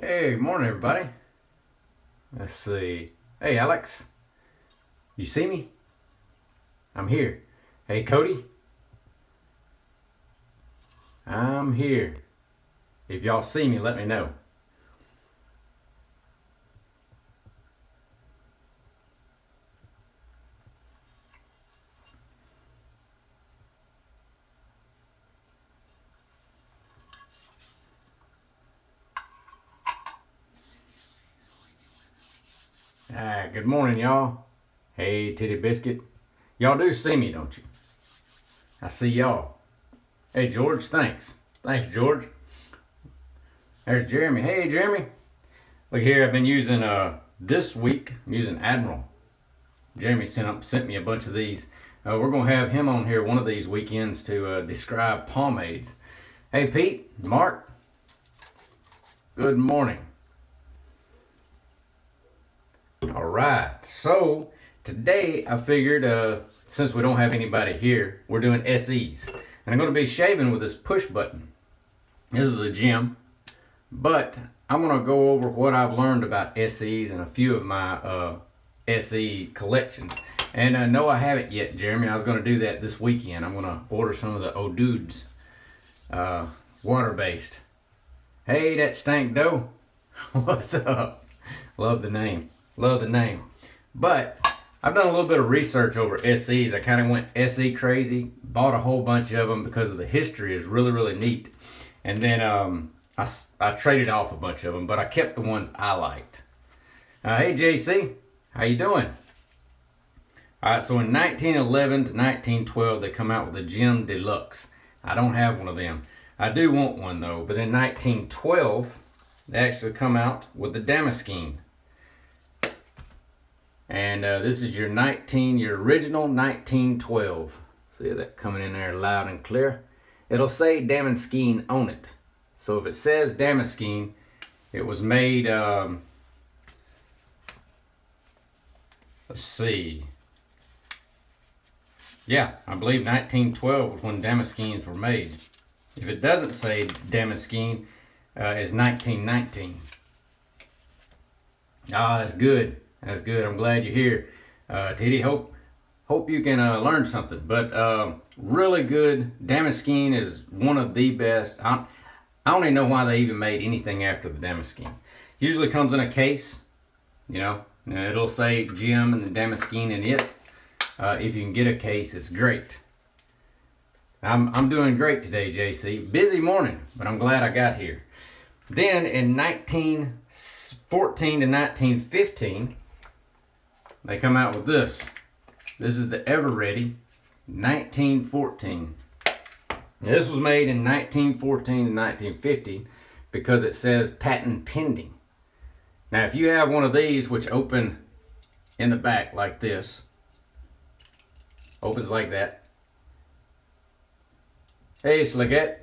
Hey, morning everybody. Let's see. Hey Alex, you see me? I'm here. Hey Cody, I'm here. If y'all see me, let me know. Good morning y'all. Hey Titty Biscuit. Y'all do see me, don't you? I see y'all. Hey George, thanks. Thanks George. There's Jeremy. Hey Jeremy. Look here, I've been using this week, I'm using Admiral. Jeremy sent me a bunch of these. We're gonna have him on here one of these weekends to describe pomades. Hey Pete, Mark, good morning. All right, so today I figured since we don't have anybody here, we're doing SEs. And I'm going to be shaving with this push button. This is a gem, but I'm going to go over what I've learned about SEs and a few of my SE collections. And no, I haven't yet, Jeremy. I was going to do that this weekend. I'm going to order some of the Odudes, water-based. Hey, that stank dough. What's up? Love the name. Love the name. But I've done a little bit of research over SEs. I kind of went SE crazy, bought a whole bunch of them because of the history is really neat. And then I traded off a bunch of them, but I kept the ones I liked. Hey JC, how you doing? All right, so in 1911 to 1912, they come out with a Gem de Luxe. I don't have one of them. I do want one though, but in 1912, they actually come out with the Damaskeene. And this is your original 1912. See that coming in there loud and clear? It'll say Damaskeene on it. So if it says Damaskeene, it was made, let's see. Yeah, I believe 1912 was when Damaskenes were made. If it doesn't say Damaskeene, it's 1919. Ah, that's good. That's good. I'm glad you're here, Teddy. Hope you can learn something. But really good. Damaskeene is one of the best. I don't even know why they even made anything after the Damaskeene. Usually comes in a case, you know. It'll say Gem and the Damaskeene in it. If you can get a case, it's great. I'm doing great today, JC. Busy morning, but I'm glad I got here. Then in 1914 to 1915. They come out with this. This is the Ever Ready 1914. This was made in 1914 to 1950 because it says patent pending. Now if you have one of these which open in the back like this, opens like that. Hey Sligette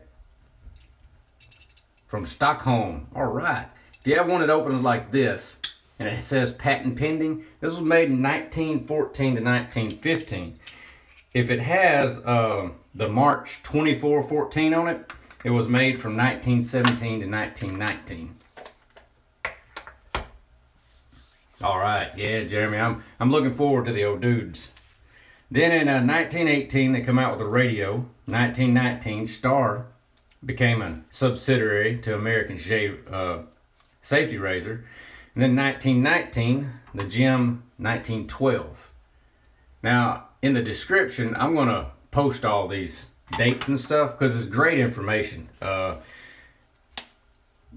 from Stockholm. All right. If you have one that opens like this, and it says patent pending. This was made in 1914 to 1915. If it has the March 2414 on it, it was made from 1917 to 1919. All right, yeah, Jeremy, I'm looking forward to the Odudes. Then in 1918, they come out with a radio. 1919, Star became a subsidiary to American Safety Razor. And then 1919, the Gem 1912. Now, in the description, I'm going to post all these dates and stuff because it's great information.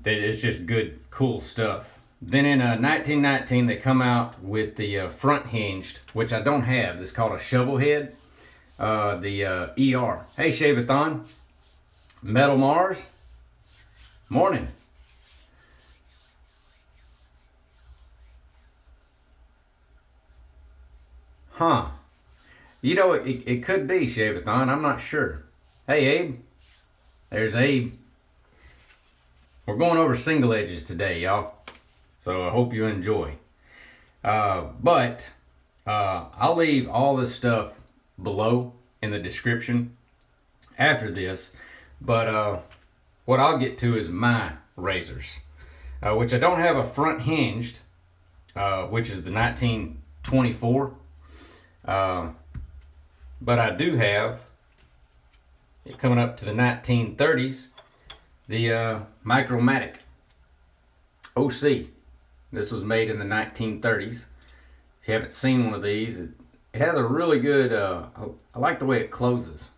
It's just good, cool stuff. Then in 1919, they come out with the front hinged, which I don't have. It's called a shovel head. The ER. Hey, Shave-a-thon. Metal Mars. Morning. Huh. You know, it could be Shave-a-thon. I'm not sure. Hey, Abe. There's Abe. We're going over single edges today, y'all. So I hope you enjoy. But I'll leave all this stuff below in the description after this. But what I'll get to is my razors. which I don't have a front hinged, which is the 1924. But I do have, coming up to the 1930s, the Micromatic OC. This was made in the 1930s. If you haven't seen one of these, it has a really good, I like the way it closes.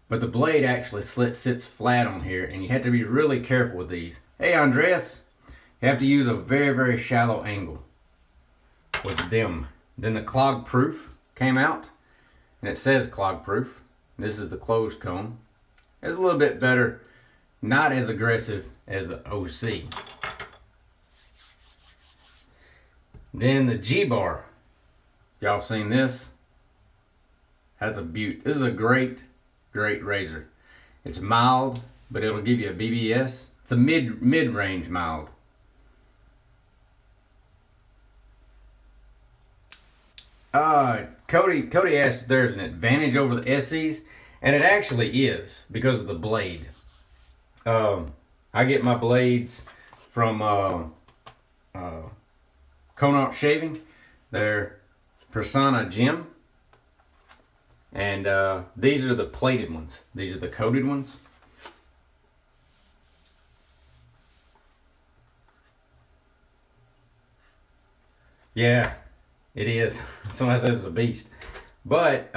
But the blade actually sits flat on here, and you have to be really careful with these. Hey Andres, you have to use a very, very shallow angle with them. Then the clog proof came out, and it says clog proof. This is the closed comb. It's a little bit better, not as aggressive as the OC. Then the G-bar. Y'all seen this? That's a beaut. This is a great razor. It's mild, but it'll give you a BBS. It's a mid-range mild. Cody asked if there's an advantage over the SEs, and it actually is because of the blade. I get my blades from Connaught Shaving. They're Persona Gem, and these are the plated ones. These are the coated ones. Yeah, it is. Somebody says it's a beast. But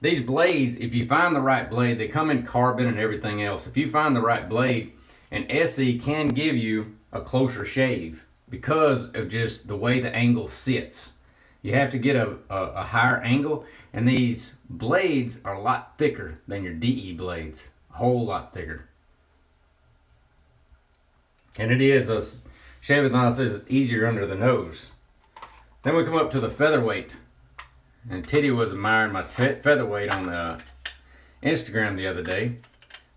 these blades, if you find the right blade, they come in carbon and everything else. If you find the right blade, an SE can give you a closer shave because of just the way the angle sits. You have to get a higher angle, and these blades are a lot thicker than your DE blades. A whole lot thicker. And it is, a shave-a-thon says it's easier under the nose. Then we come up to the featherweight. And Titty was admiring my featherweight on Instagram the other day.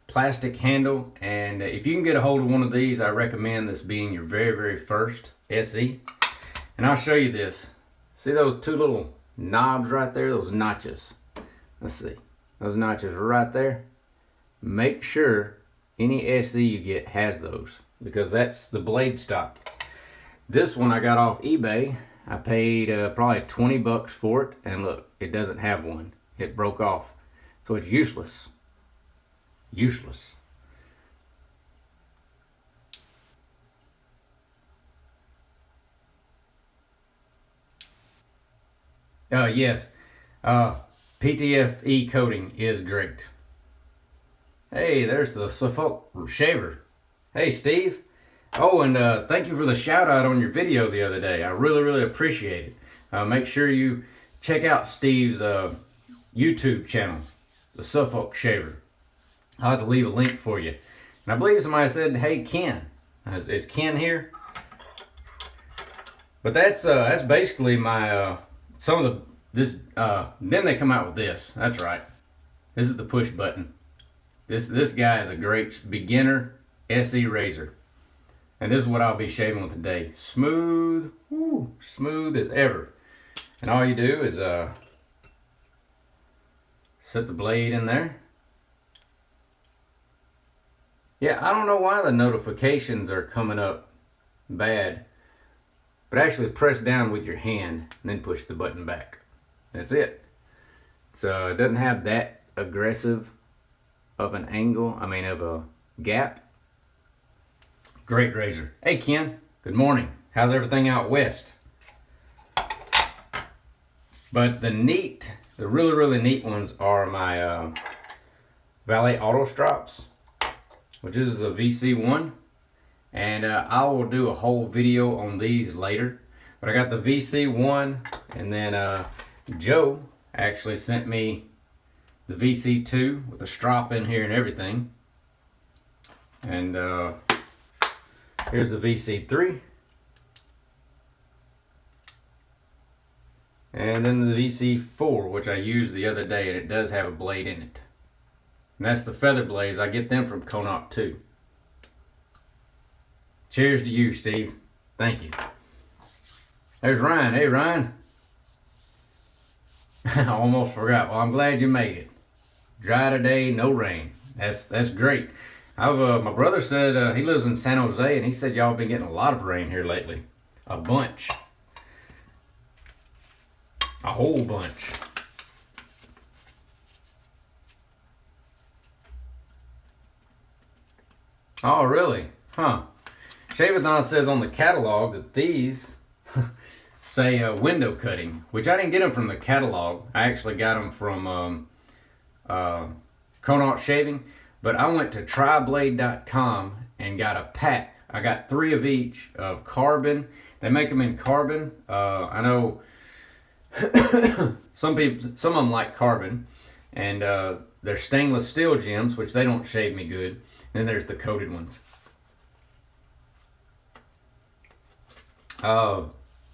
Plastic handle, and if you can get a hold of one of these, I recommend this being your very, very first SE. And I'll show you this. See those two little knobs right there, those notches? Let's see, those notches right there. Make sure any SE you get has those, because that's the blade stock. This one I got off eBay. I paid probably 20 bucks for it, and look, it doesn't have one. It broke off, so it's useless. Useless. Yes, PTFE coating is great. Hey, there's the Suffolk shaver. Hey, Steve. Oh, and thank you for the shout out on your video the other day. I really, really appreciate it. Make sure you check out Steve's YouTube channel, the Suffolk shaver. I'll have to leave a link for you. And I believe somebody said, hey, Ken. Is Ken here? But that's basically my, some of the, then they come out with this. That's right. This is the push button. This guy is a great beginner SE razor. And this is what I'll be shaving with today. Smooth, woo, smooth as ever. And all you do is set the blade in there. Yeah, I don't know why the notifications are coming up bad. But actually press down with your hand and then push the button back. That's it. So it doesn't have that aggressive of an angle, of a gap. Great razor. Hey Ken, good morning. How's everything out west? But the really, really neat ones are my Valet Auto Strops, which is the VC1. And I will do a whole video on these later. But I got the VC1, and then Joe actually sent me the VC2 with a strop in here and everything. And here's the VC3. And then the VC4, which I used the other day, and it does have a blade in it. And that's the feather blades. I get them from Connaught too. Cheers to you, Steve. Thank you. There's Ryan. Hey, Ryan. I almost forgot. Well, I'm glad you made it. Dry today, no rain. That's great. My brother said he lives in San Jose, and he said y'all been getting a lot of rain here lately. A bunch. A whole bunch. Oh, really? Huh. Shavathon says on the catalog that these say window cutting, which I didn't get them from the catalog. I actually got them from Connaught Shaving, but I went to tryblade.com and got a pack. I got 3 of each of carbon. They make them in carbon. I know some of them like carbon, and they're stainless steel gems, which they don't shave me good. Then there's the coated ones. The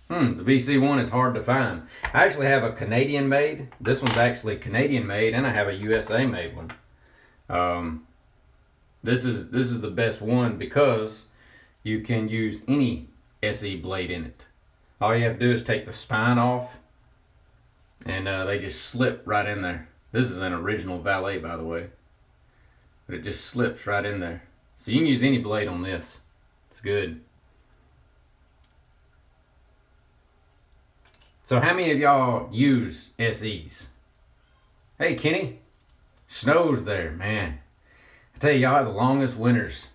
VC one is hard to find. I actually have a Canadian made. This one's actually Canadian made, and I have a USA made one. This is the best one because you can use any SE blade in it. All you have to do is take the spine off, and they just slip right in there. This is an original Valet, by the way, but it just slips right in there. So you can use any blade on this. It's good. So how many of y'all use SEs? Hey Kenny, snow's there, man. I tell you, y'all have the longest winters.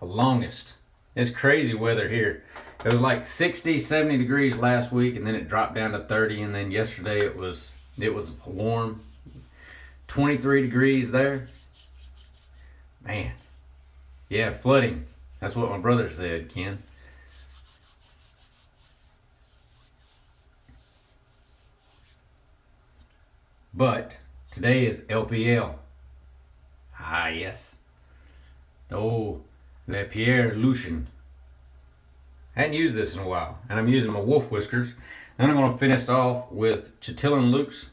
The longest. It's crazy weather here. It was like 60, 70 degrees last week, and then it dropped down to 30, and then yesterday it was warm. 23 degrees there. Man. Yeah, flooding. That's what my brother said, Ken. But today is LPL. Ah, yes. Oh, Le Pierre Lucien. I hadn't used this in a while, and I'm using my wolf whiskers. Then I'm going to finish off with Chatillon Luxe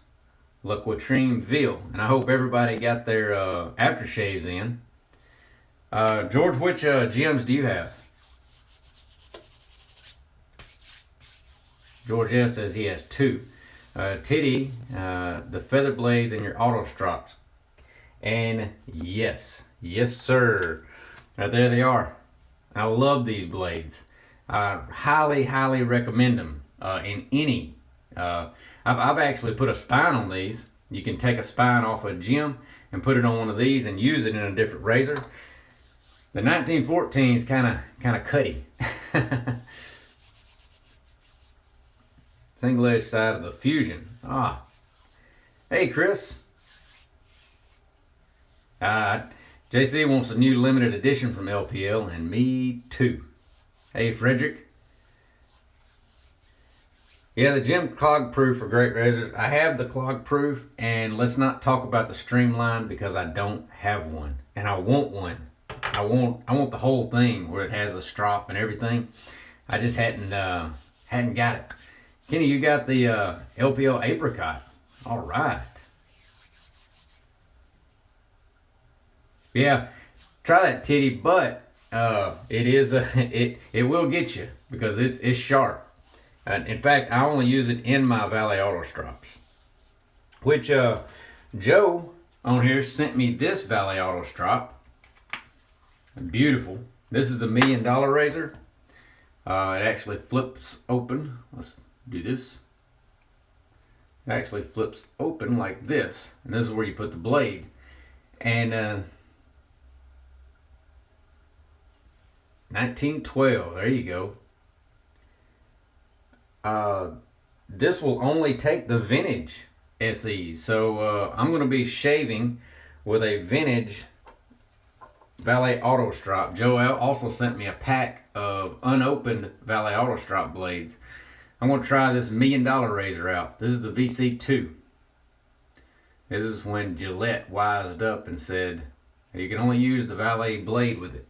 La Quatrine Ville, and I hope everybody got their aftershaves in. George, which gems do you have? George S says he has 2. Titty, the feather blades and your auto strops. And yes, sir. Right there they are. I love these blades. I highly recommend them in any. I've actually put a spine on these. You can take a spine off a gem and put it on one of these and use it in a different razor. The 1914 is kind of cutty. Single edge side of the Fusion. Ah. Hey, Chris. JC wants a new limited edition from LPL, and me too. Hey, Frederick. Yeah, the Gem Clog Proof are great razors. I have the Clog Proof, and let's not talk about the Streamline because I don't have one, and I want one. I want the whole thing where it has the strop and everything. I just hadn't got it. Kenny, you got the LPL Apricot. All right. Yeah, try that, Titty, but it is it will get you because it's sharp. In fact, I only use it in my Valet Auto Strops, which Joe on here sent me this Valet Auto Strop. Beautiful. This is the $1 Million razor. It actually flips open. Let's do this. It actually flips open like this, and this is where you put the blade. And 1912, there you go. This will only take the vintage SEs, so I'm going to be shaving with a vintage Valet Auto Strop. Joe also sent me a pack of unopened Valet Auto Strop blades. I'm going to try this $1 Million razor out. This is the VC2. This is when Gillette wised up and said, you can only use the Valet blade with it.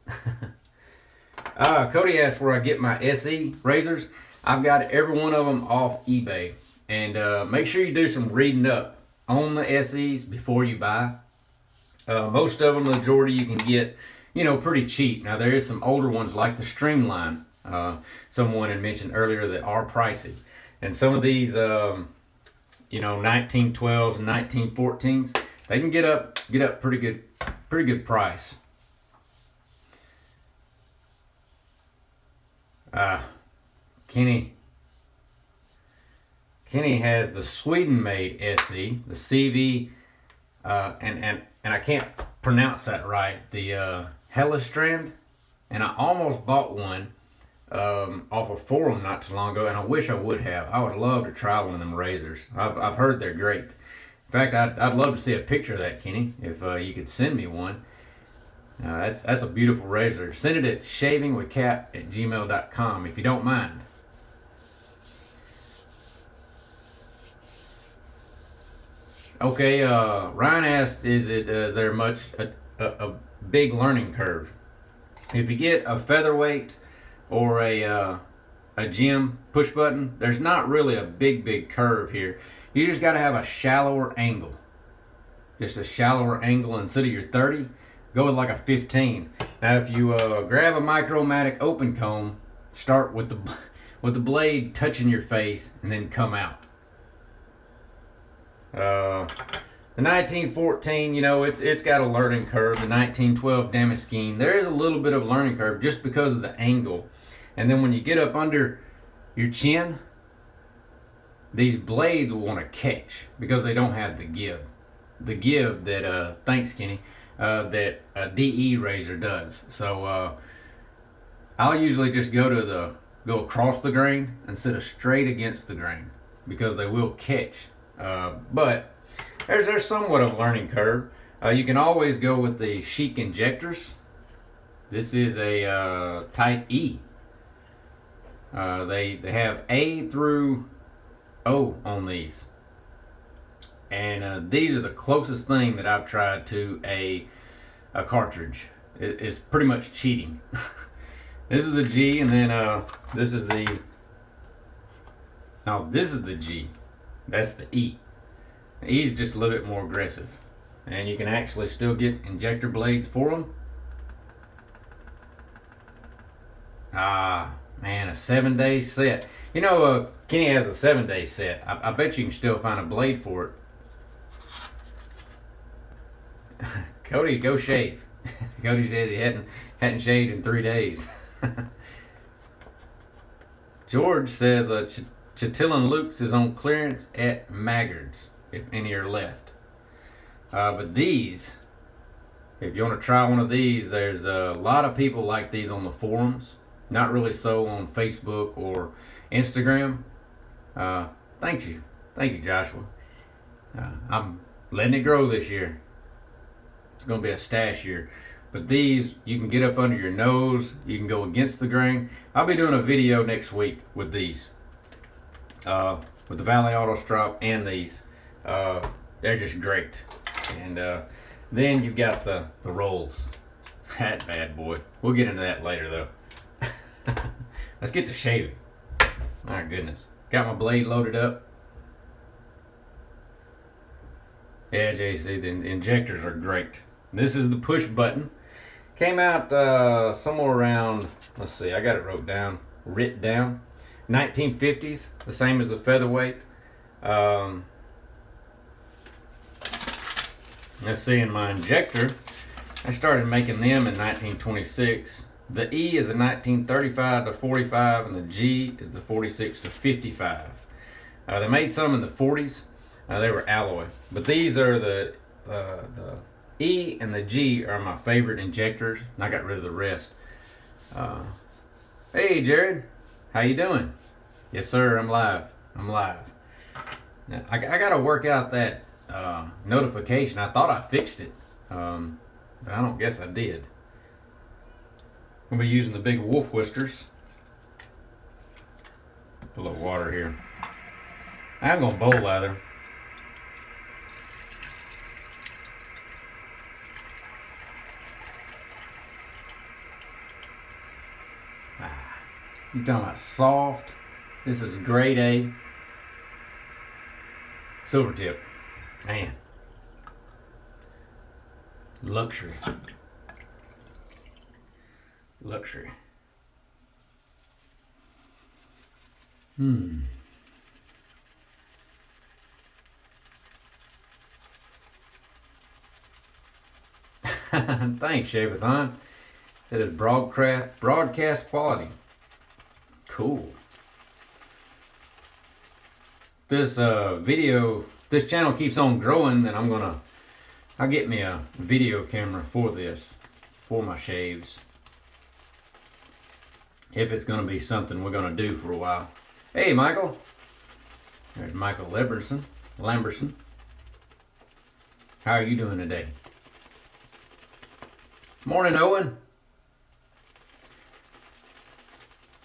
Cody asked where I get my SE razors. I've got every one of them off eBay. And make sure you do some reading up on the SEs before you buy. Most of them, the majority, you can get, pretty cheap. Now, there is some older ones like the Streamline. Someone had mentioned earlier that are pricey. And some of these, 1912s and 1914s, they can get up pretty good price. Kenny has the Sweden-made SE, the CV, and I can't pronounce that right, the Hellestrand, and I almost bought one off a forum not too long ago, and I wish I would have. I would love to try one of them razors. I've heard they're great. In fact, I'd love to see a picture of that, Kenny, if you could send me one. That's a beautiful razor. Send it at shavingwithcap@gmail.com if you don't mind. Okay, Ryan asked, is there much a big learning curve? If you get a featherweight or a gem push button, there's not really a big curve here. You just got to have a shallower angle. Just a shallower angle. Instead of your 30, go with like a 15. Now if you grab a Micromatic open comb, start with the blade touching your face and then come out. The 1914, you know, it's got a learning curve. The 1912 Damaskeene, there is a little bit of a learning curve just because of the angle. And then when you get up under your chin, these blades will want to catch because they don't have the give. The give that, thanks Kenny, that a DE razor does. So I'll usually just go across the grain instead of straight against the grain because they will catch. But there's somewhat of a learning curve. You can always go with the chic injectors. This is a type E. They have A through O on these, and these are the closest thing that I've tried to a cartridge. It's pretty much cheating. This is the G, and then this is the G. That's the E. The E is just a little bit more aggressive, and you can actually still get injector blades for them. Man, a 7-day set. You know, Kenny has a 7-day set. I bet you can still find a blade for it. Cody, go shave. Cody says he hadn't shaved in 3 days. George says Chatillon Luke's is on clearance at Maggard's, if any are left. But these, if you want to try one of these, there's a lot of people like these on the forums. Not really so on Facebook or Instagram. Thank you, Joshua. I'm letting it grow this year. It's going to be a stash year. But these, you can get up under your nose. You can go against the grain. I'll be doing a video next week with these. With the Valley Auto Strop and these. They're just great. And then you've got the rolls. That bad boy. We'll get into that later though. Let's get to shaving. My goodness. Got my blade loaded up. Yeah, JC, the injectors are great. This is the push button. Came out somewhere around, let's see, I got it wrote down, 1950s, the same as the featherweight. Let's see, in my injector, I started making them in 1926. The E is a 1935 to 45, and the G is the 46 to 55. They made some in the 40s. They were alloy, but these are the E and the G are my favorite injectors, and I got rid of the rest. Hey, Jared, how you doing? Yes, sir. I'm live. Now, I got to work out that notification. I thought I fixed it, but I don't guess I did. We'll be using the big wolf whiskers. Put a little water here. I'm gonna bowl lather. You talking about soft? This is grade A. Silver tip. Man. Luxury. Thanks, Shavathon. That is broadcast quality. cool. This this channel keeps on growing, and I'll get me a video camera for this, for my shaves. If it's gonna be something we're gonna do for a while. Hey, Michael. There's Michael Lamberson. How are you doing today? Morning, Owen.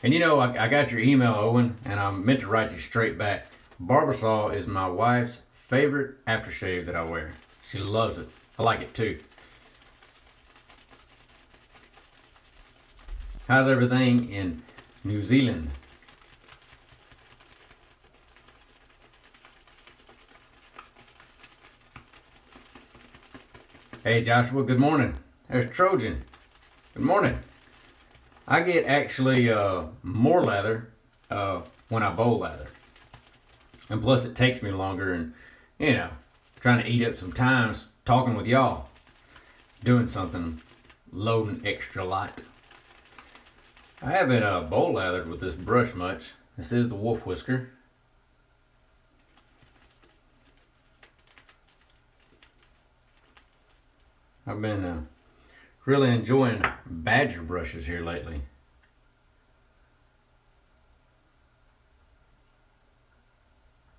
And you know, I got your email, Owen, and I meant to write you straight back. Barbasol is my wife's favorite aftershave that I wear. She loves it. I like it too. How's everything in New Zealand? Hey Joshua, good morning. There's Trojan. Good morning. I get actually more lather when I bowl lather. And plus it takes me longer, and you know, trying to eat up some time talking with y'all. Doing something, loading extra light. I haven't bowl lathered with this brush much. This is the Wolf Whisker. I've been really enjoying Badger brushes here lately.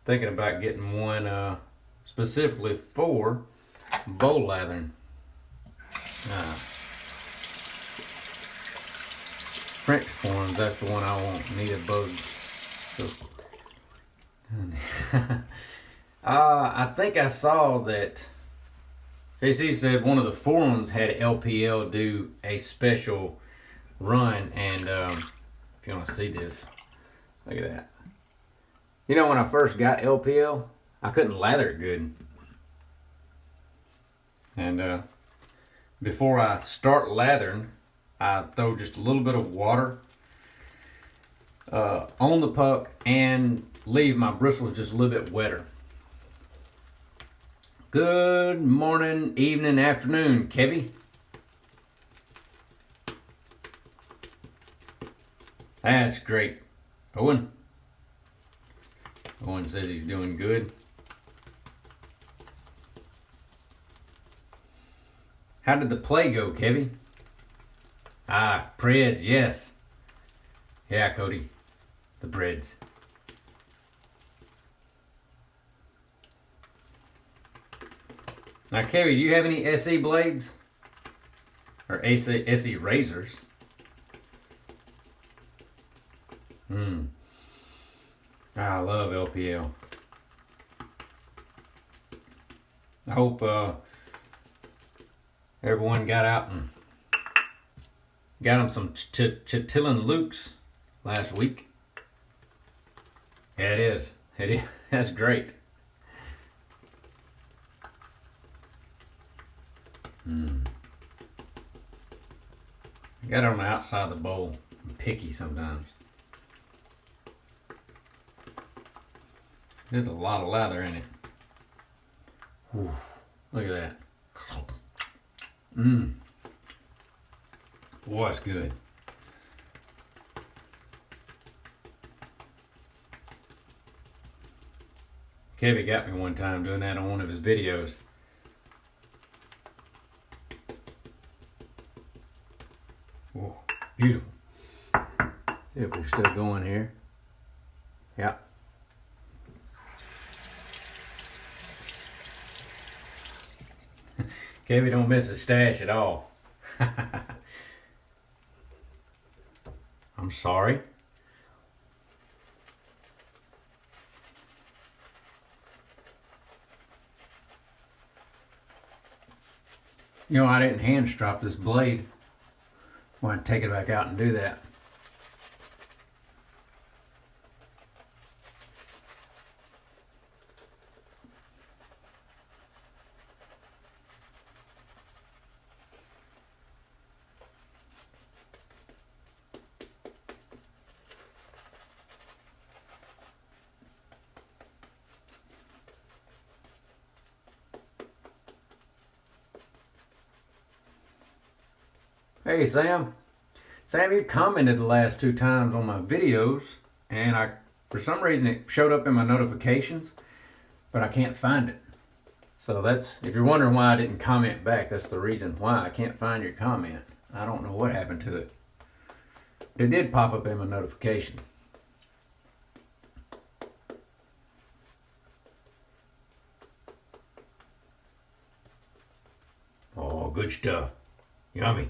Thinking about getting one specifically for bowl lathering. French forms, that's the one I want. Need a bug. So, I think I saw that JC said one of the forums had LPL do a special run, and if you want to see this, look at that. You know, when I first got LPL, I couldn't lather it good. And before I start lathering, I throw just a little bit of water on the puck and leave my bristles just a little bit wetter. Good morning, evening, afternoon, Kevy. That's great. Owen says he's doing good. How did the play go, Kevy? Ah, Preds, yes. Yeah, Cody, the Preds. Now, Kevy, do you have any SE blades? Or SE razors? I love LPL. I hope everyone got out and got them some Chitlin Lukes last week. Yeah, it is. It is. That's great. I got it on the outside of the bowl. I'm picky sometimes. There's a lot of lather in it. Ooh, look at that. Boy, it's good. Kevin got me one time doing that on one of his videos. Whoa, beautiful. See if we're still going here. Yeah. Kevin don't miss a stash at all. I'm sorry. You know, I didn't hand strop this blade. I'm going to take it back out and do that. Hey Sam, Sam, you commented the last 2 times on my videos, and for some reason it showed up in my notifications, but I can't find it. So that's, if you're wondering why I didn't comment back, that's the reason why. I can't find your comment. I don't know what happened to it. It did pop up in my notification. Oh, good stuff. Yummy.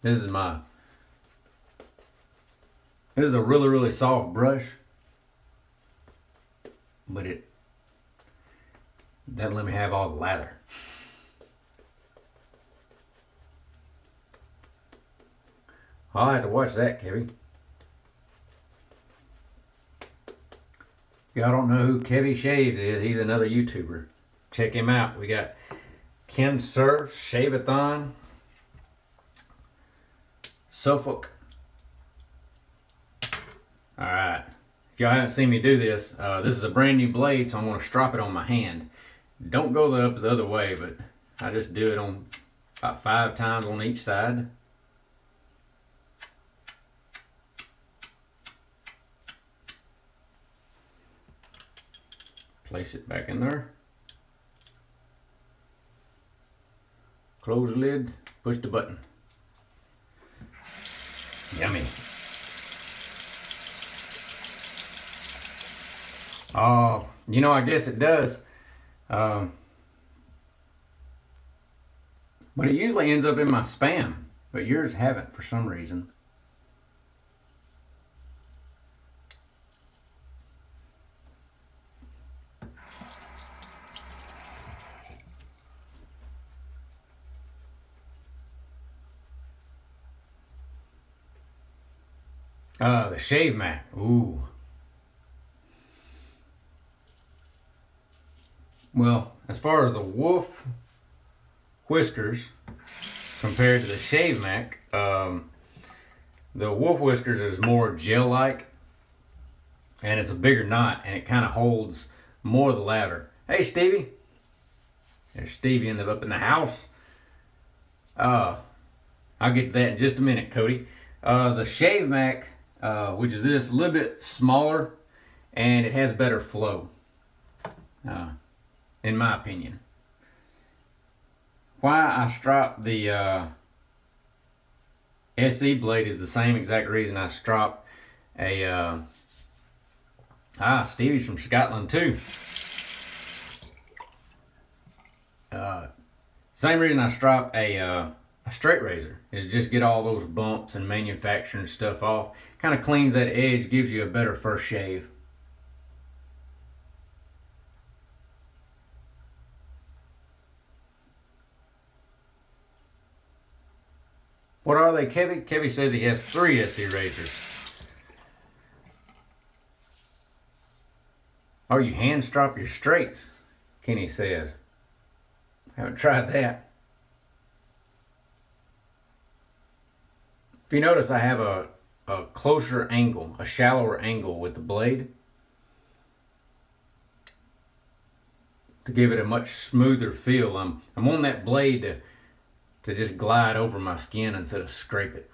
This is a really, really soft brush, but it doesn't let me have all the lather. I'll have to watch that, Kevy. Y'all don't know who Kevy Shaves is, he's another YouTuber. Check him out. We got Ken Surf, Shave-a-thon, Suffolk. Alright, if y'all haven't seen me do this, this is a brand new blade, so I'm going to strop it on my hand. Don't go up the other way, but I just do it on about 5 times on each side. Place it back in there. Close the lid, push the button. Yummy. Oh, you know, I guess it does. But it usually ends up in my spam, but yours haven't for some reason. The Shave Mat. Ooh. Well, as far as the wolf whiskers compared to the Shave Mat, the wolf whiskers is more gel-like, and it's a bigger knot, and it kind of holds more of the lather. Hey, Stevie. There's Stevie up in the house. I'll get to that in just a minute, Cody. The Shave Mat, which is this, a little bit smaller, and it has better flow, in my opinion. Why I strop the SE blade is the same exact reason I strop a Stevie's from Scotland too. Same reason I strop a straight razor is just get all those bumps and manufacturing stuff off. Kind of cleans that edge, gives you a better first shave. What are they, Kevy? Kevy says he has 3 SE razors. Oh, you hand strop your straights, Kenny says. Haven't tried that. If you notice, I have a closer angle, a shallower angle with the blade to give it a much smoother feel. I'm on that blade to just glide over my skin instead of scrape it.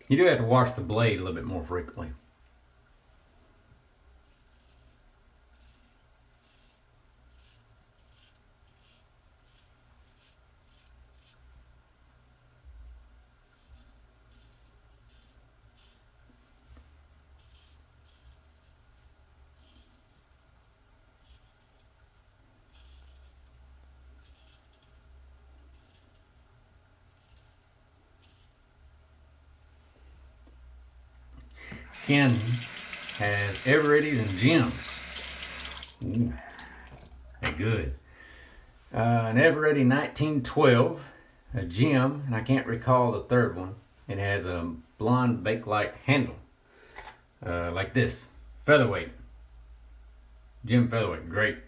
You do have to wash the blade a little bit more frequently. Ken has Everetti's and Gems. Ooh, they're good. An Everetti 1912, a Gem, and I can't recall the third one. It has a blonde bake-like handle. like this, featherweight. Gem featherweight, great.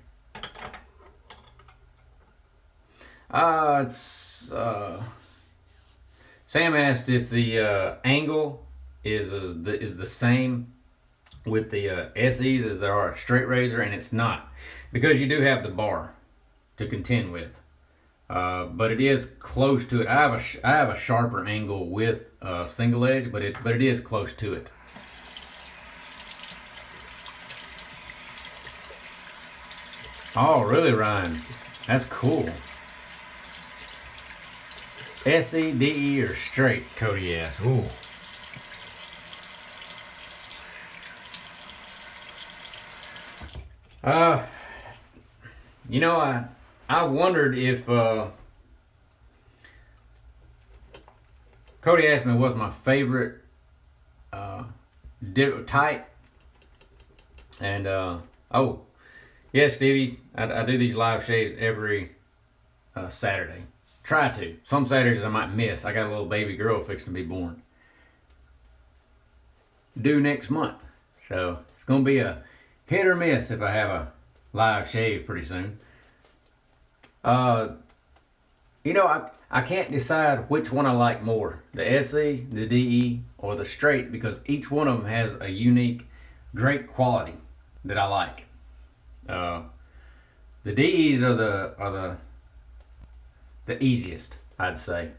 Sam asked if the angle is the same with the SEs as there are a straight razor, and it's not, because you do have the bar to contend with. But it is close to it. I have a sharper angle with single edge, but it is close to it. Oh, really, Ryan? That's cool. SE, DE, or straight? Cody asked. Ooh. You know, I wondered if Cody asked me what's my favorite type, and oh yeah, Stevie, I do these live shaves every Saturday. Try to. Some Saturdays I might miss. I got a little baby girl fixing to be born, due next month, so it's gonna be a hit or miss if I have a live shave pretty soon. You know, I can't decide which one I like more, the SE, the DE, or the straight, because each one of them has a unique, great quality that I like. The DEs are the easiest, I'd say.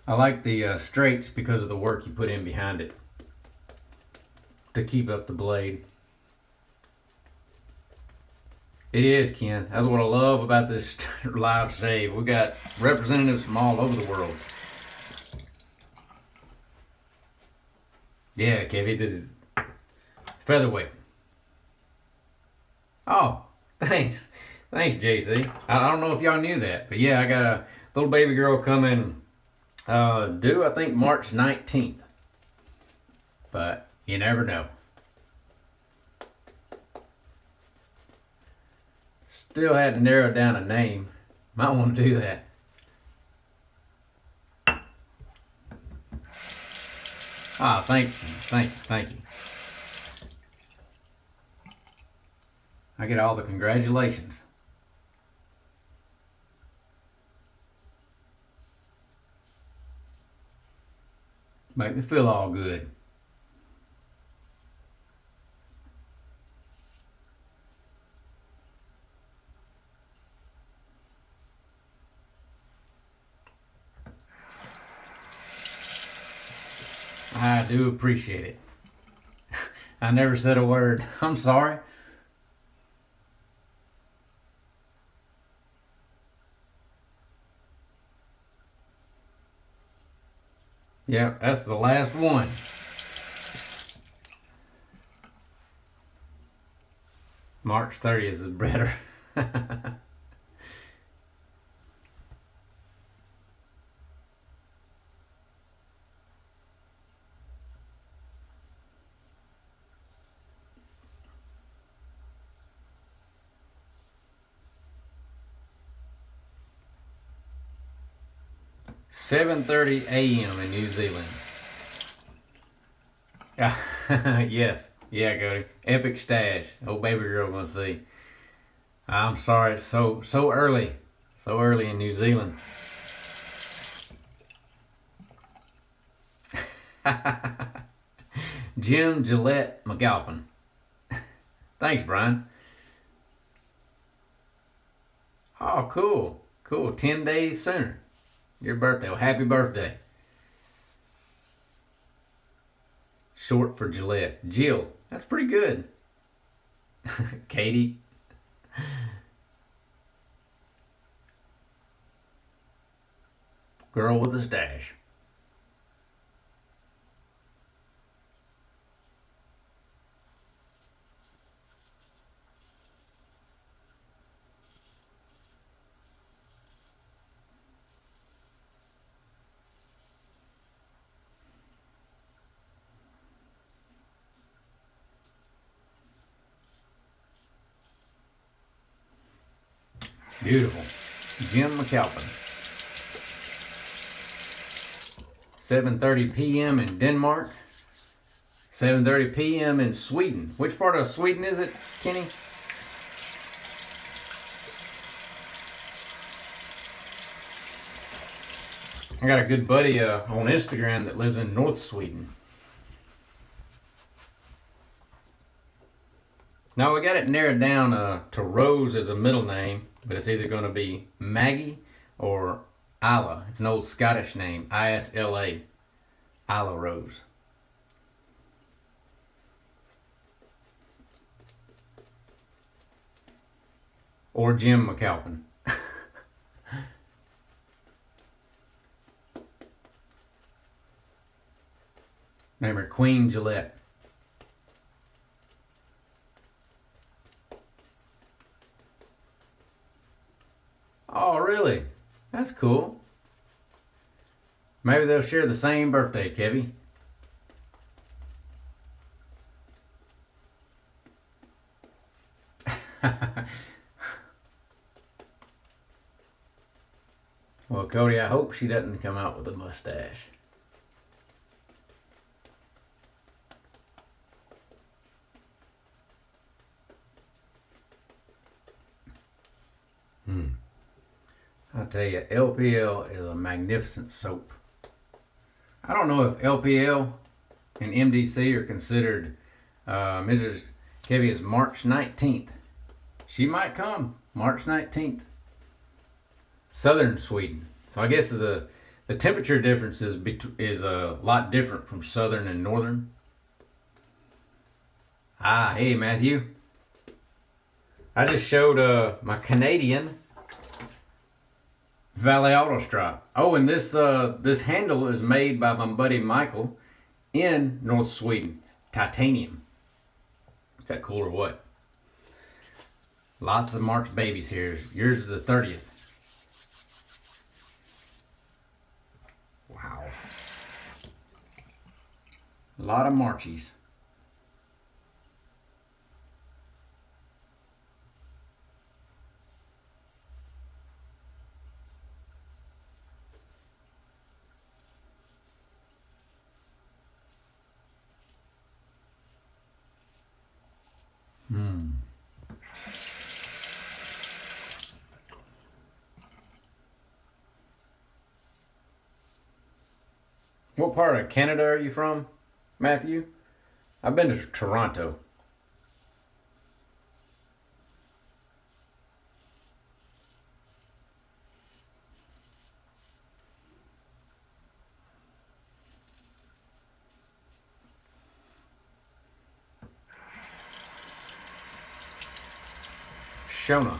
I like the straights because of the work you put in behind it to keep up the blade. It is, Ken. That's what I love about this live shave. We got representatives from all over the world. Yeah, Kevin, this is featherweight. Oh, thanks. Thanks, JC. I don't know if y'all knew that, but yeah, I got a little baby girl coming due, I think, March 19th. But you never know. Still hadn't narrowed down a name. Might want to do that. Ah, thank you. I get all the congratulations. Make me feel all good. I do appreciate it. I never said a word. I'm sorry. Yeah, that's the last one. March 30th is better. 7:30 a.m. in New Zealand. Yes. Yeah, Cody. Epic stash. Oh, baby girl gonna see. I'm sorry, it's so early. So early in New Zealand. Jim Gillette McAlpin. Thanks, Brian. Oh, cool. Cool. 10 days sooner. Your birthday. Well, happy birthday. Short for Gillette. Jill. That's pretty good. Katie. Girl with a stash. Beautiful. Jim McAlpin. 7:30 p.m. in Denmark. 7:30 p.m. in Sweden. Which part of Sweden is it, Kenny? I got a good buddy on Instagram that lives in North Sweden. Now we got it narrowed down to Rose as a middle name, but it's either going to be Maggie or Isla. It's an old Scottish name, Isla, Isla Rose. Or Jim McAlpin. Name her Queen Gillette. Oh, really? That's cool. Maybe they'll share the same birthday, Kevy. Well, Cody, I hope she doesn't come out with a mustache. I'll tell you, LPL is a magnificent soap. I don't know if LPL and MDC are considered. Mrs. Kevy is March 19th. She might come March 19th. Southern Sweden. So I guess the temperature difference is a lot different from southern and northern. Ah, hey Matthew. I just showed my Canadian Valet Auto Strap. Oh, and this handle is made by my buddy Michael in North Sweden. Titanium. Is that cool or what? Lots of March babies here. Yours is the 30th. Wow. A lot of Marchies. What part of Canada are you from, Matthew? I've been to Toronto. Shona,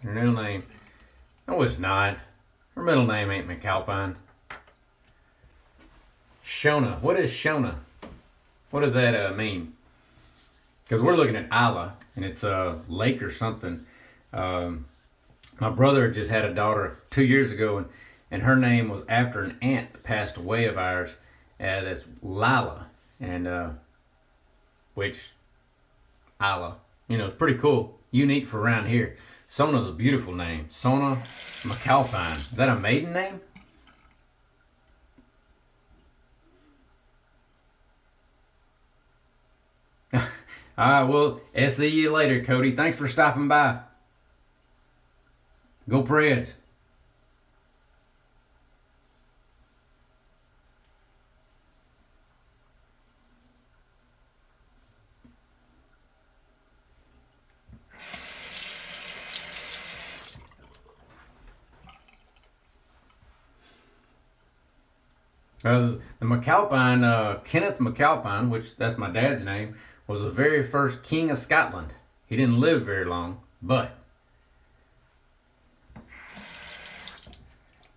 her middle name. No, it's not. Her middle name ain't McAlpine. Shona. What is Shona? What does that mean? Because we're looking at Isla, and it's a lake or something. My brother just had a daughter 2 years ago, and her name was after an aunt that passed away of ours. That's Lila, and which Isla, it's pretty cool, unique for around here. Sona's a beautiful name. Sona McAlpine. Is that a maiden name? All right, well, see you later, Cody. Thanks for stopping by. Go Preds. The McAlpine, Kenneth McAlpine, which that's my dad's name, was the very first king of Scotland. He didn't live very long, but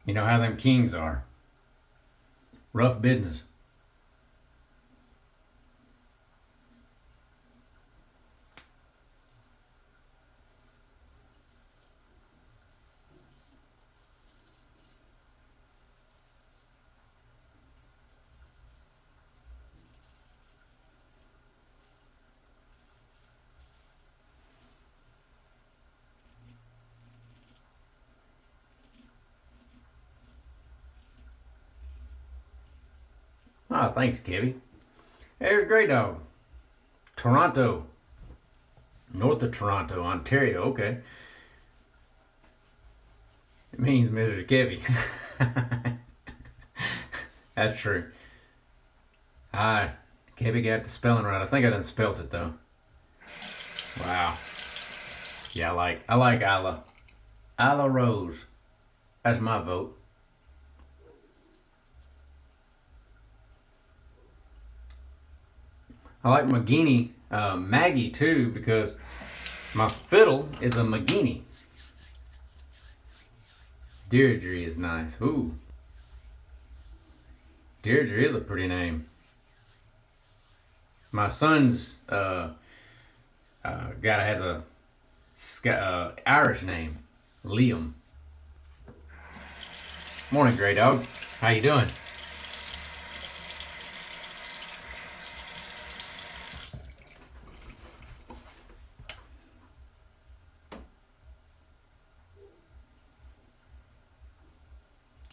you know how them kings are. Rough business. Ah, thanks, Kevy. There's Grey Dog. Toronto. North of Toronto, Ontario. Okay. It means Mrs. Kevy. That's true. Kevy got the spelling right. I think I done spelt it though. Wow. Yeah, I like Isla. Isla Rose. That's my vote. I like Mageenie, Maggie too, because my fiddle is a Mageenie. Deirdre is nice. Ooh. Deirdre is a pretty name. My son's guy has a Irish name, Liam. Morning, Grey Dog. How you doing?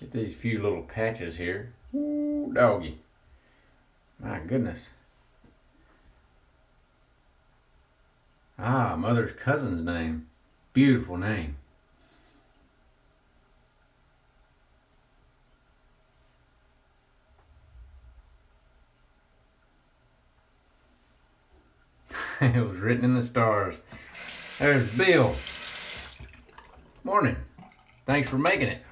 Get these few little patches here. Ooh, doggy. My goodness. Mother's cousin's name. Beautiful name. It was written in the stars. There's Bill. Morning. Thanks for making it.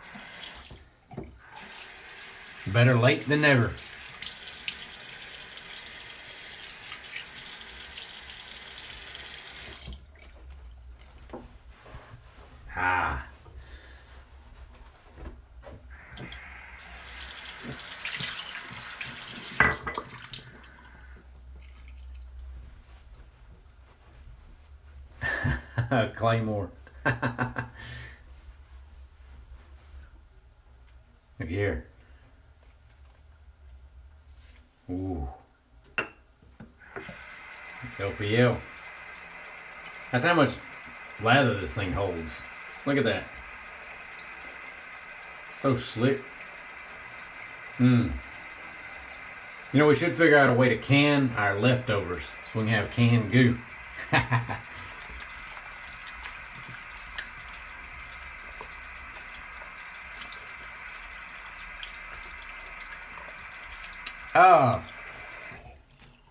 Better late than never. Claymore. Look here. Ooh. LPL. That's how much lather this thing holds. Look at that. So slick. You know, we should figure out a way to can our leftovers so we can have canned goo.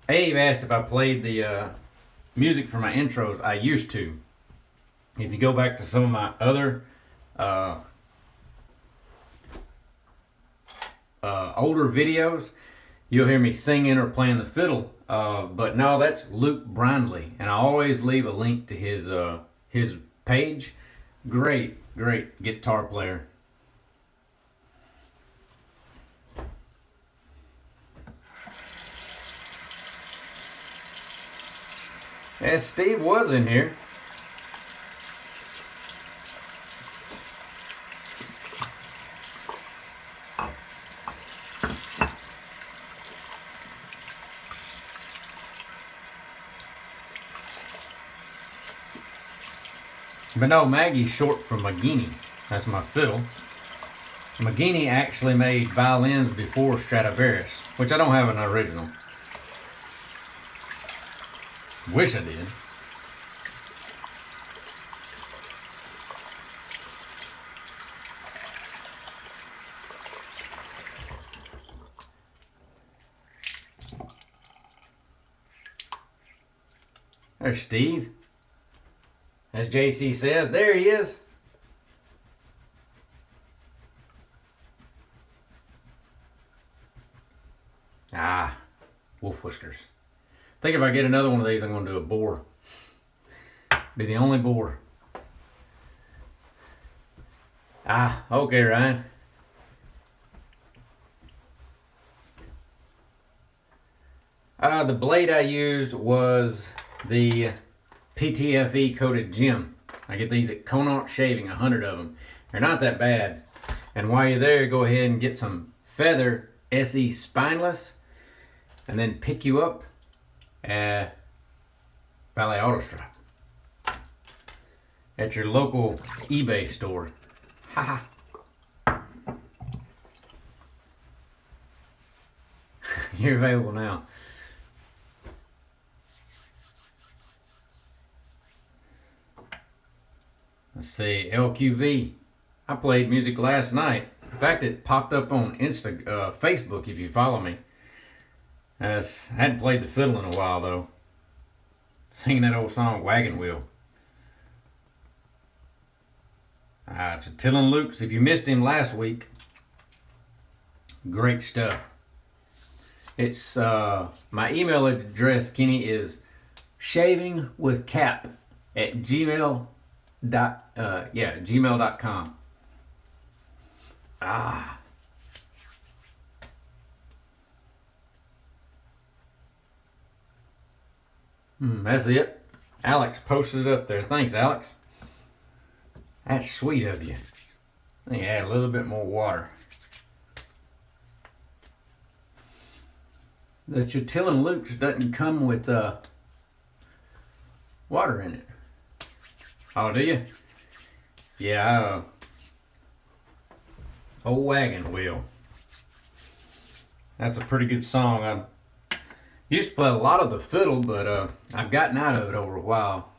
Abe asked if I played the music for my intros. I used to. If you go back to some of my other older videos, you'll hear me singing or playing the fiddle. But no, that's Luke Brindley, and I always leave a link to his page. Great guitar player. Yeah, Steve was in here. But no, Maggie's short for Mageenie. That's my fiddle. Mageenie actually made violins before Stradivarius, which I don't have an original. Wish I did. There's Steve. As JC says, there he is. Wolf whiskers. I think if I get another one of these, I'm going to do a boar. Be the only boar. Okay, Ryan. The blade I used was the PTFE coated gem. I get these at Connaught Shaving, 100 of them. They're not that bad. And while you're there, go ahead and get some Feather SE Spineless, and then pick you up at Valley Auto Strap at your local eBay store. Haha. You're available now. Let's see, LQV. I played music last night. In fact, it popped up on Facebook if you follow me. I hadn't played the fiddle in a while though. Singing that old song, Wagon Wheel. To Tillin Lukes. If you missed him last week, great stuff. It's my email address, Kenny, is shavingwithcap@gmail.com. That's it. Alex posted it up there. Thanks, Alex. That's sweet of you. I think I add a little bit more water. The Tillin Lukes doesn't come with water in it. Oh, do you? Yeah. Old Wagon Wheel. That's a pretty good song. I used to play a lot of the fiddle, but I've gotten out of it over a while.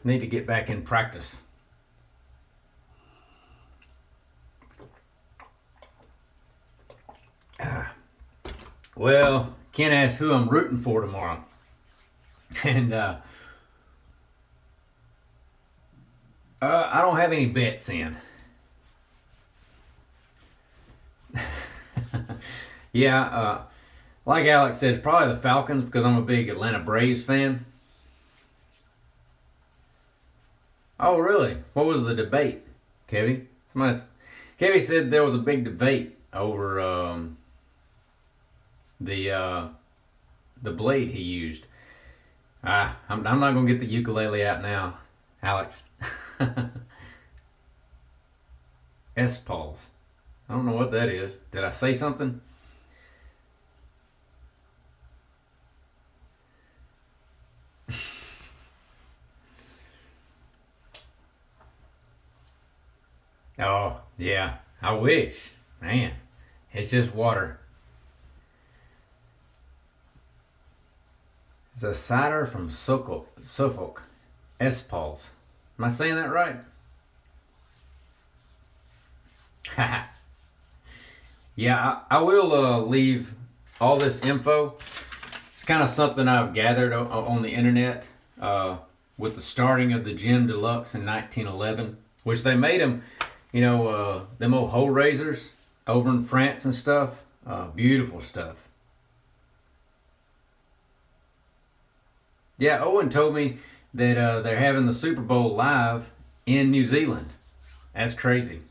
Need to get back in practice. Well, Ken asked who I'm rooting for tomorrow. And I don't have any bets in. Yeah, like Alex says, probably the Falcons because I'm a big Atlanta Braves fan. Oh, really? What was the debate, Kevy? Kevy said there was a big debate over the blade he used. I'm not gonna get the ukulele out now, Alex. S-Pulse. I don't know what that is. Did I say something? Oh, yeah. I wish. Man, it's just water. It's a cider from Suffolk. S-Pulse. Am I saying that right? Yeah, I will leave all this info. It's kind of something I've gathered on the internet with the starting of the Gem de Luxe in 1911, which they made them, them old hole raisers over in France and stuff. Beautiful stuff. Yeah, Owen told me that they're having the Super Bowl live in New Zealand. That's crazy.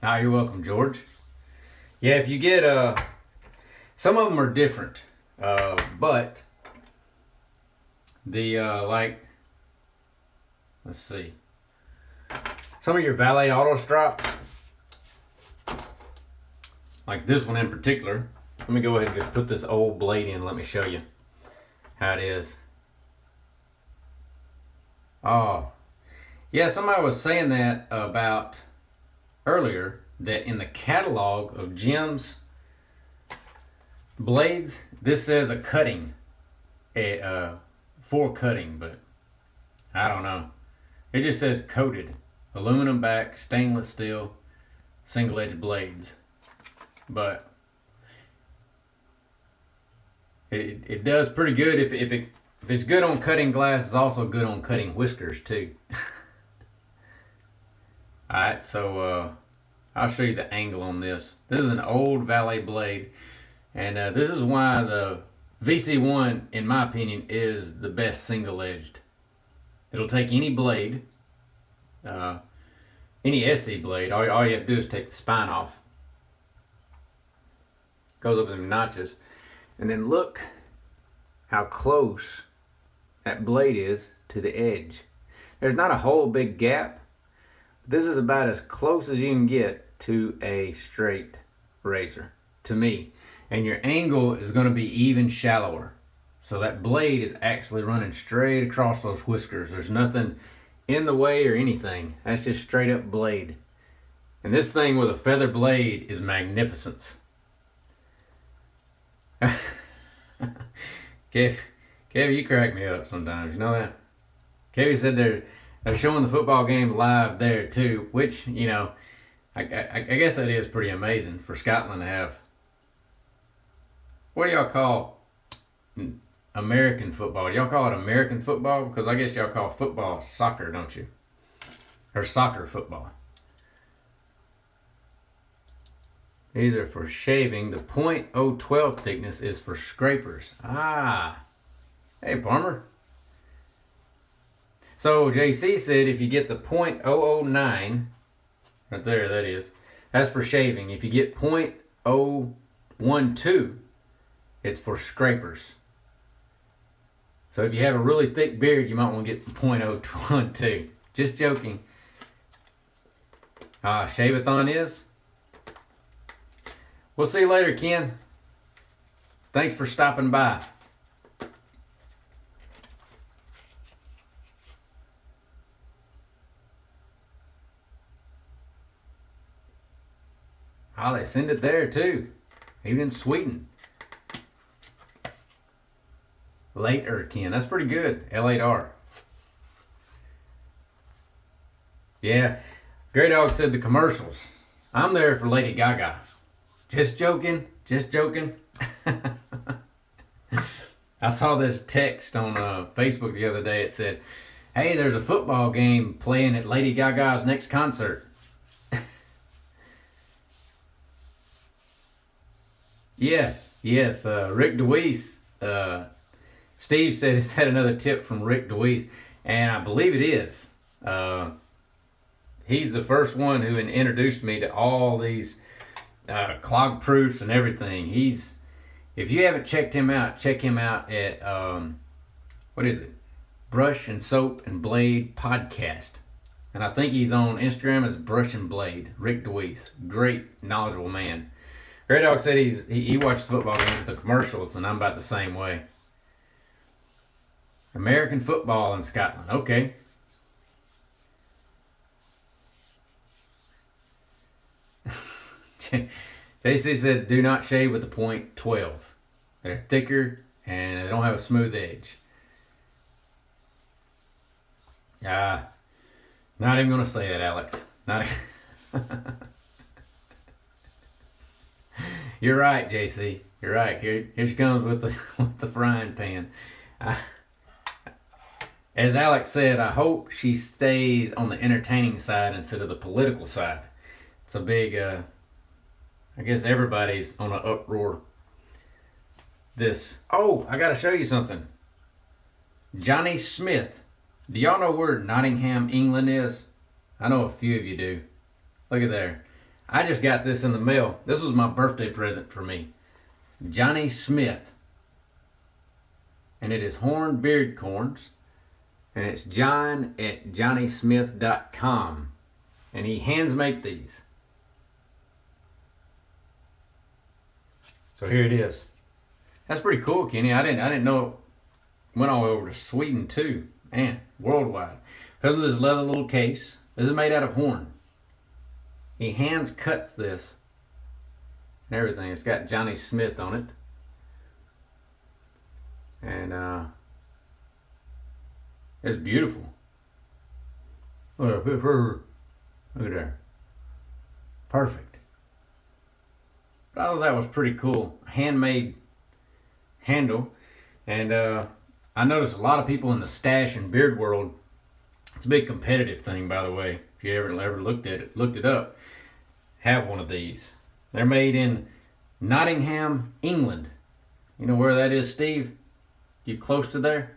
Ah, you're welcome, George. Yeah, if you get some of them are different, but the let's see, some of your Valet auto straps, like this one in particular. Let me go ahead and just put this old blade in. Let me show you how it is. Oh, yeah, somebody was saying that about earlier, that in the catalog of Gem's blades, this says a cutting, for cutting, but I don't know. It just says coated, aluminum back, stainless steel, single edge blades. But it does pretty good. If it's good on cutting glass, it's also good on cutting whiskers too. Alright, so I'll show you the angle on this. This is an old Valet blade, and this is why the VC1, in my opinion, is the best single-edged. It'll take any blade, any SC blade. All you have to do is take the spine off. Goes up in notches. And then look how close that blade is to the edge. There's not a whole big gap. This is about as close as you can get to a straight razor, to me. And your angle is going to be even shallower. So that blade is actually running straight across those whiskers. There's nothing in the way or anything. That's just straight up blade. And this thing with a feather blade is magnificence. Kevin, you crack me up sometimes. You know that? Kevin said they're showing the football game live there too, which, you know, I guess that is pretty amazing for Scotland to have. What do y'all call American football? Do y'all call it American football? Because I guess y'all call football soccer, don't you? Or soccer football. These are for shaving. The .012 thickness is for scrapers. Ah. Hey, Palmer. So JC said if you get the .009, right there, that is, that's for shaving. If you get .012, it's for scrapers. So if you have a really thick beard, you might want to get .012. Just joking. Shave-a-thon is. We'll see you later, Ken. Thanks for stopping by. Oh, they send it there too. Even in Sweden. Later, Ken. That's pretty good. L8R. Yeah. Grey Dog said the commercials. I'm there for Lady Gaga. Just joking. Just joking. I saw this text on Facebook the other day. It said, hey, there's a football game playing at Lady Gaga's next concert. Yes. Rick DeWeese. Steve said he's had another tip from Rick DeWeese, and I believe it is. He's the first one who introduced me to all these clog proofs and everything. If you haven't checked him out, check him out at what is it? Brush and Soap and Blade Podcast. And I think he's on Instagram as Brush and Blade. Rick DeWeese. Great, knowledgeable man. Grey Dog said he watches football games with the commercials, and I'm about the same way. American football in Scotland. Okay. JC said, do not shave with the .12. They're thicker and they don't have a smooth edge. Not even going to say that, Alex. You're right, JC. You're right. Here she comes with the frying pan. As Alex said, I hope she stays on the entertaining side instead of the political side. It's a big, I guess everybody's on an uproar. I got to show you something. Johnny Smith. Do y'all know where Nottingham, England is? I know a few of you do. Look at there. I just got this in the mail. This was my birthday present for me. Johnny Smith. And it is horned beard corns. And it's John at johnnysmith.com. And he hands make these. So here it is. That's pretty cool, Kenny. I didn't know it went all the way over to Sweden too. Man, worldwide. Because of this leather little case. This is made out of horn. He hands cuts this and everything. It's got Johnny Smith on it. And it's beautiful. Look at there. Perfect. But I thought that was pretty cool. Handmade handle. And I noticed a lot of people in the stash and beard world, it's a big competitive thing, by the way. If you ever looked it up, have one of these. They're made in Nottingham, England. You know where that is, Steve? You close to there?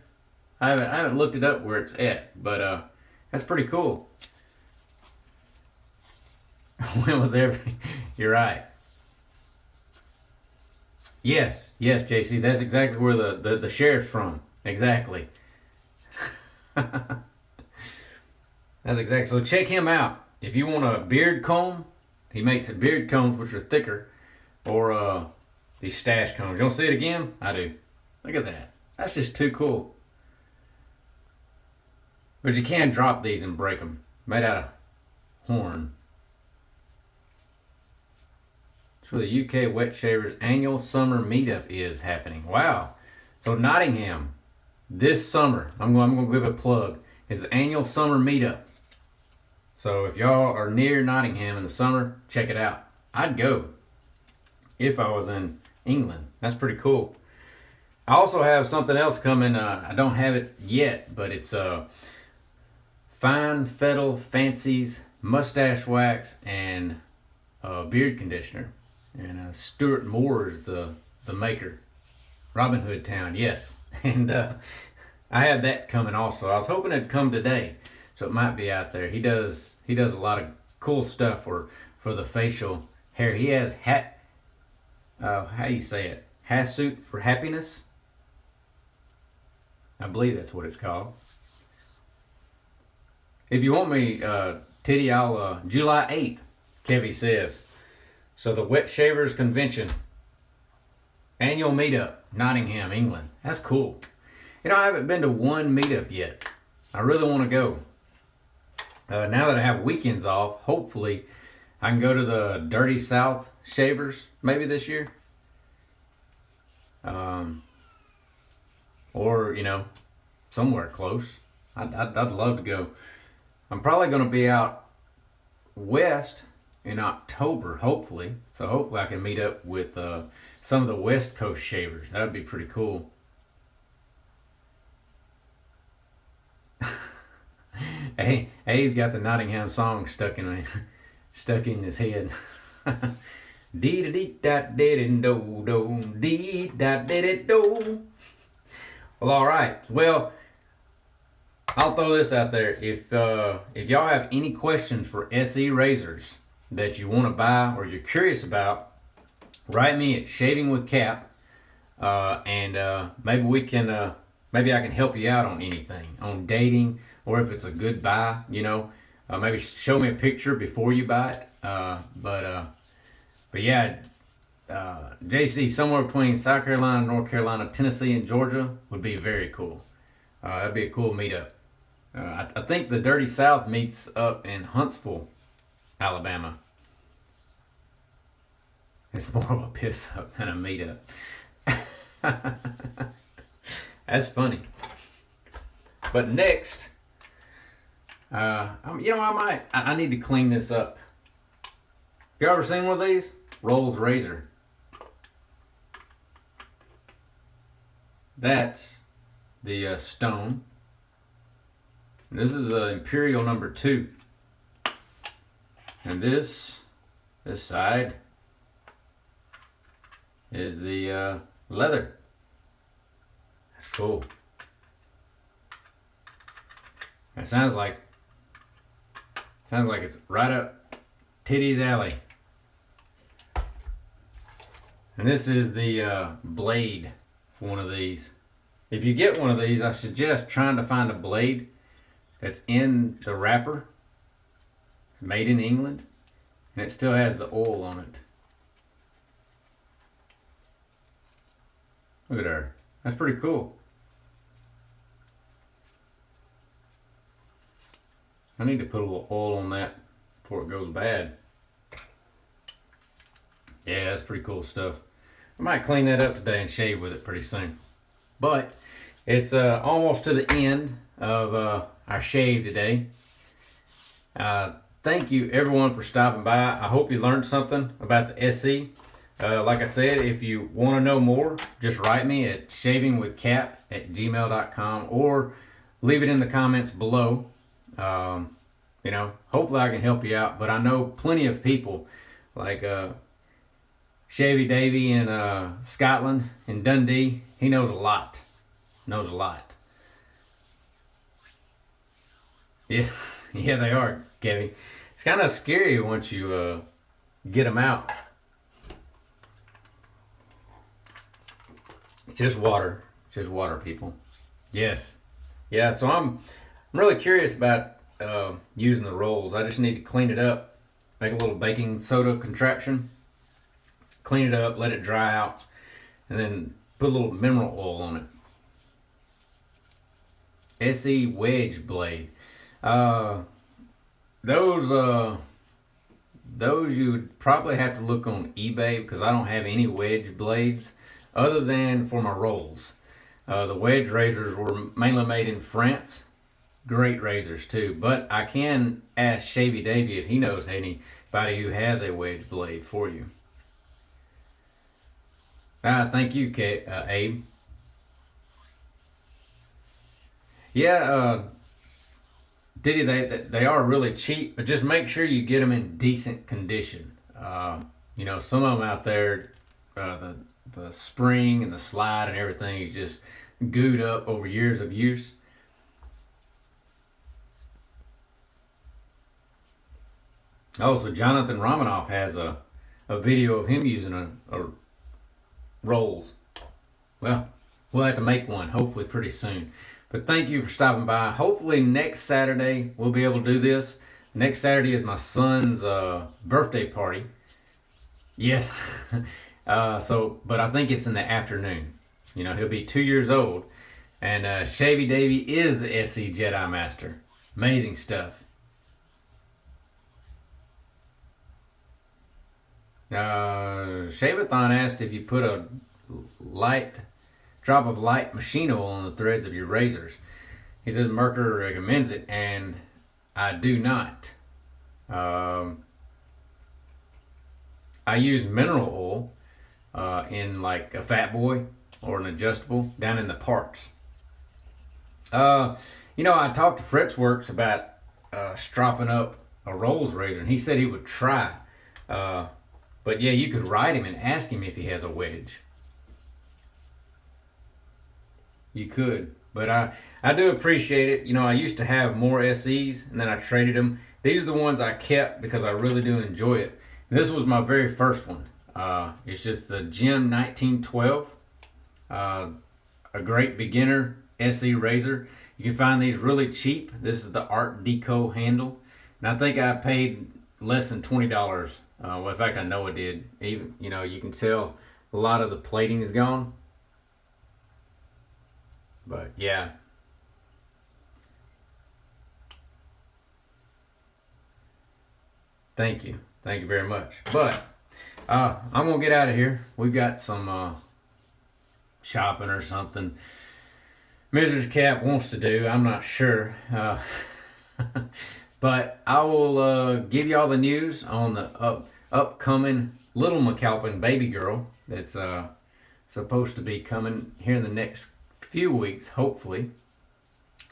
I haven't looked it up where it's at, but that's pretty cool. When was You're right. Yes, JC, that's exactly where the sheriff's from. Exactly. That's exactly. So check him out. If you want a beard comb, he makes it beard combs which are thicker, or these stash combs. You want to see it again? I do. Look at that. That's just too cool. But you can drop these and break them. Made out of horn. It's where the UK Wet Shavers annual summer meetup is happening. Wow. So Nottingham. this summer, I'm going to give a plug, is the annual summer meetup. So if y'all are near Nottingham in the summer, check it out. I'd go if I was in England. That's pretty cool. I also have something else coming. I don't have it yet, but it's Fine Fettle Fancies mustache wax and beard conditioner. And Stuart Moore is the maker. Robin Hood Town, yes. And I had that coming also. I was hoping it'd come today, so it might be out there. He does a lot of cool stuff for the facial hair. He has how do you say it? Hasuit for happiness. I believe that's what it's called. If you want me, Titty, I'll July 8th, Kevy says. So the Wet Shavers Convention, annual meetup, Nottingham, England. That's cool. You know, I haven't been to one meetup yet. I really want to go. Now that I have weekends off, hopefully I can go to the Dirty South Shavers maybe this year. Or, you know, somewhere close. I'd love to go. I'm probably going to be out west in October, hopefully. So hopefully I can meet up with some of the West Coast shavers. That would be pretty cool. Hey, Abe's got the Nottingham song stuck in his head. Dee da dee da dee do do dee da dee do. Well, all right. Well, I'll throw this out there. If y'all have any questions for SE razors that you want to buy or you're curious about, write me at shavingwithcap, and maybe I can help you out on anything, on dating, or if it's a good buy, you know. Maybe show me a picture before you buy it. But yeah, JC, somewhere between South Carolina, North Carolina, Tennessee, and Georgia would be very cool. That'd be a cool meetup. I think the Dirty South meets up in Huntsville, Alabama. It's more of a piss up than a meetup. That's funny. But next, I need to clean this up. Have you ever seen one of these? Rolls razor. That's the stone. This is Imperial number 2. And this side is the leather. That's cool. It sounds like it's right up Titty's alley. And this is the blade for one of these. If you get one of these, I suggest trying to find a blade that's in the wrapper, made in England, and it still has the oil on it. Look at her. That's pretty cool. I need to put a little oil on that before it goes bad. Yeah, that's pretty cool stuff. I might clean that up today and shave with it pretty soon. But it's almost to the end of our shave today. Thank you everyone for stopping by. I hope you learned something about the SE. Like I said, if you want to know more, just write me at shavingwithcap@gmail.com or leave it in the comments below. You know, hopefully I can help you out. But I know plenty of people like Shavy Davy in Scotland, in Dundee. He knows a lot. Knows a lot. Yeah, yeah, they are, Kevin. It's kind of scary once you get them out. Just water, people. Yes, yeah. So I'm really curious about using the rolls. I just need to clean it up, make a little baking soda contraption, clean it up, let it dry out, and then put a little mineral oil on it. SE wedge blade. Those you would probably have to look on eBay because I don't have any wedge blades other than for my rolls. The wedge razors were mainly made in France. Great razors too. But I can ask Shavy Davy if he knows anybody who has a wedge blade for you. Thank you, Abe. Yeah, Diddy, they are really cheap, but just make sure you get them in decent condition. You know, some of them out there, the spring and the slide and everything is just gooed up over years of use. Also, Jonathan Romanoff has a video of him using a rolls. Well, we'll have to make one hopefully pretty soon. But thank you for stopping by. Hopefully next Saturday we'll be able to do this. Next Saturday is my son's birthday party. Yes. But I think it's in the afternoon. You know, he'll be 2 years old. And Shavy Davy is the SC Jedi Master. Amazing stuff. Shavathon asked if you put a drop of light machine oil on the threads of your razors. He says Mercury recommends it, and I do not. I use mineral oil in like a Fat Boy or an adjustable down in the parts. You know, I talked to Fritzworks about stropping up a Rolls razor, and he said he would try. But yeah, you could write him and ask him if he has a wedge. You could. But I do appreciate it. You know, I used to have more SEs, and then I traded them. These are the ones I kept because I really do enjoy it. And this was my very first one. It's just the Gem 1912. A great beginner SE razor. You can find these really cheap. This is the Art Deco handle. And I think I paid less than $20. Well, in fact, I know I did. Even, you know, you can tell a lot of the plating is gone. But yeah. Thank you. Thank you very much. But I'm going to get out of here. We've got some shopping or something Mrs. Cap wants to do. I'm not sure. But I will give you all the news on the upcoming Little McAlpin baby girl that's supposed to be coming here in the next few weeks, hopefully.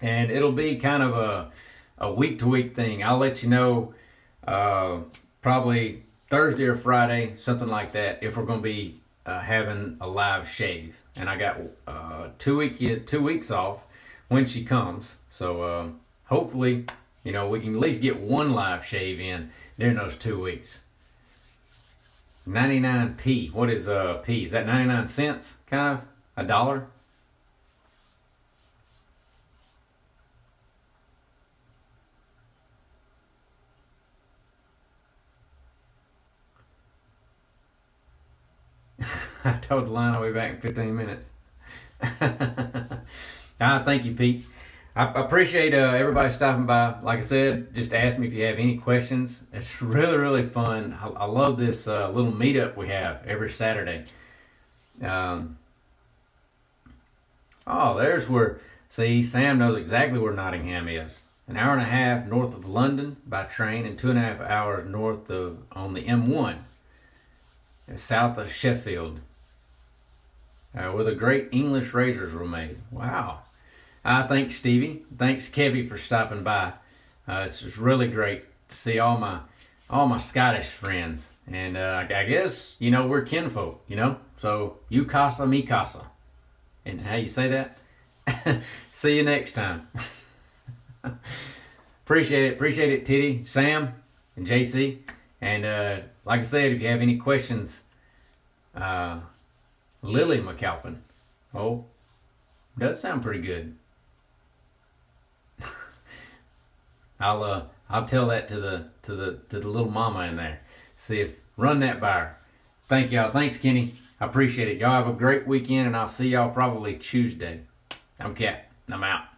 And it'll be kind of a week-to-week thing. I'll let you know probably Thursday or Friday, something like that, if we're going to be having a live shave. And I got 2 weeks off when she comes. So hopefully, you know, we can at least get one live shave in during those 2 weeks. 99p. What is p? Is that 99 cents? Kind of? A dollar? I told the line I'll be back in 15 minutes. Thank you, Pete. I appreciate everybody stopping by. Like I said, just ask me if you have any questions. It's really, really fun. I love this little meetup we have every Saturday. Oh, there's where, see, Sam knows exactly where Nottingham is. An hour and a half north of London by train and 2.5 hours north of on the M1. South of Sheffield. Where the great English razors were made. Wow. Thanks, Stevie. Thanks, Kevy, for stopping by. It's just really great to see all my Scottish friends. And I guess, you know, we're kinfolk, you know? So, you casa, me casa. And how you say that? See you next time. Appreciate it, Titty, Sam, and JC. And like I said, if you have any questions, Lily McAlpin. Oh, does sound pretty good. I'll tell that to the little mama in there. See if run that by her. Thank y'all. Thanks, Kenny. I appreciate it. Y'all have a great weekend, and I'll see y'all probably Tuesday. I'm Cap. I'm out.